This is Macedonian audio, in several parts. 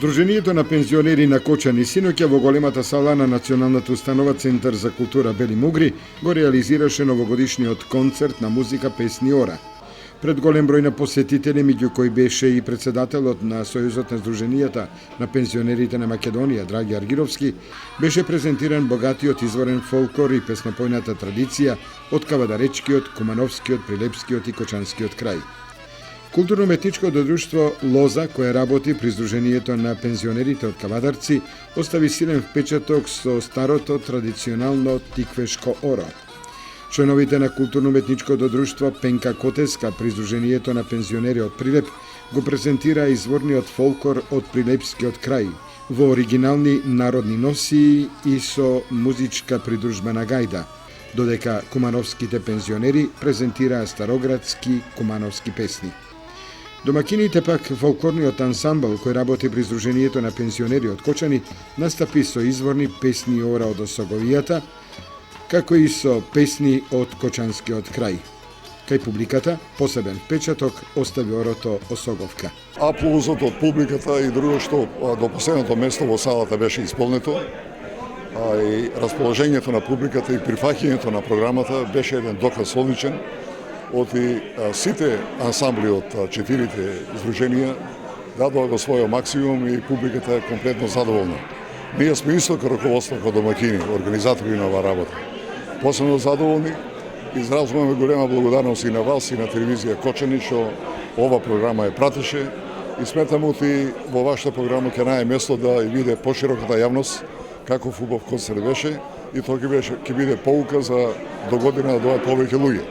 Дружението на пензионери на Кочани синоќа во големата сала на Националната установа Центар за култура Бели Мугри го реализираше новогодишниот концерт на музика, песни ора. Пред голем број на посетители, меѓу кои беше и председателот на Сојузот на Сдруженијата на пензионерите на Македонија, Драги Аргировски, беше презентиран богатиот изворен фолклор и песнопојната традиција од Кавадаречкиот, Кумановскиот, Прилепскиот и Кочанскиот крај. Културно-уметничкото друштво Лоза, кое работи при Сдруженијето на пензионерите од Кавадарци, остави силен впечаток со старото традиционално тиквешко оро. Членовите на културно-уметничкото друштво Пенка Котеска при Сдруженијето на пензионери од Прилеп го презентира изворниот фолклор од Прилепскиот крај во оригинални народни носии и со музичка придружбена гајда, додека кумановските пензионери презентираа староградски кумановски песни. Домакините пак фолклорниот ансамбл кој работи при Сдруженијето на пензионери од Кочани настапи со изворни песни ора од Осоговијата, како и со песни од Кочанскиот крај. Кај публиката посебен впечаток остави орото Осоговка. Аплаузот од публиката и друго што до последното место во салата беше исполнето, и расположењето на публиката и прифаќањето на програмата беше еден доказ одличен. Од сите ансамбли од 4 здруженија дадоа го својот максимум и публиката е комплетно задоволна. Ние сме исто како раководство, како домакини, организатори на оваа работа. Посебно задоволни, изразуваме голема благодарност и на вас и на телевизија Кочани што ова програма ја пратеше и сметам и во вашата програма ќе најде место да ја виде пошироката јавност каков убав концерт беше и тоа ќе биде поука за до година да доаѓаат повеќе луѓе.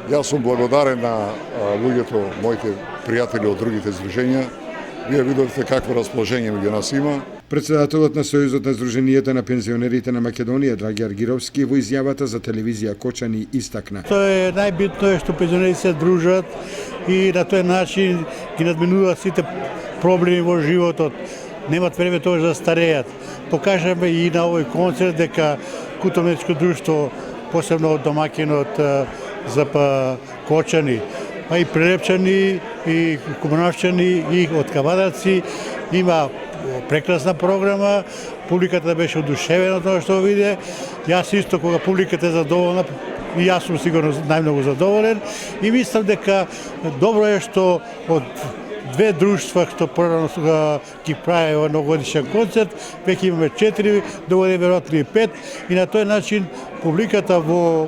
Јас сум благодарен на луѓето, моите пријатели од другите здруженја. Вие видовте какво расположение меѓу нас има. Председателот на Сојузот на Сдруженијата на пензионерите на Македонија, Драги Аргировски, во изјавата за телевизија Кочани истакна. Тоа е најбитно што пензионерите се дружат и на тој начин ги надминуваат сите проблеми во животот. Немат време тоа да стареат. Покажаме и на овој концерт дека културно-уметничко друштво, посебно од домакинот ЗП Кочани, а и Прилепчани, и Кумановчани, и од Кавадарци има прекрасна програма. Публиката беше одушевена тоа што виде. Јас исто кога публиката е задоволна, и јас сум сигурно најмногу задоволен и мислам дека добро е што од две друштва што порано ги прави овој новогодишен концерт, веќе имаме 4, доводе веројатно и 5 и на тој начин публиката во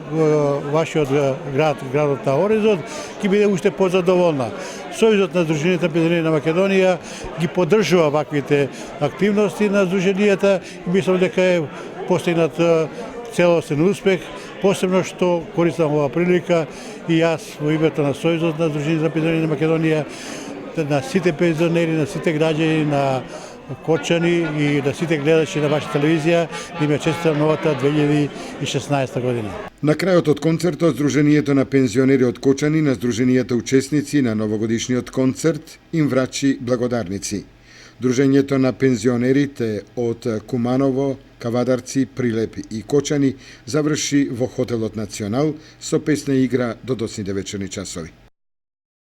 вашиот градот на Оризот ќе биде уште позадоволна. Сојузот на Сдруженијата на пензионери на Македонија ги поддржува ваквите активности на Сдруженијата и мислам дека е постигнат целосен успех, посебно што користам оваа прилика и јас во името на Сојузот на Сдруженијата на пензионери на Македонија на сите пензионери, на сите граѓани на Кочани и на сите гледачи на вашата телевизија да им ја честитам новата 2016 година. На крајот од концертот, Сдруженијето на пензионери од Кочани на Сдруженијата учесници на новогодишниот концерт им врачи благодарници. Дружењето на пензионерите од Куманово, Кавадарци, Прилеп и Кочани заврши во хотелот Национал со песна игра до доцните вечерни часови.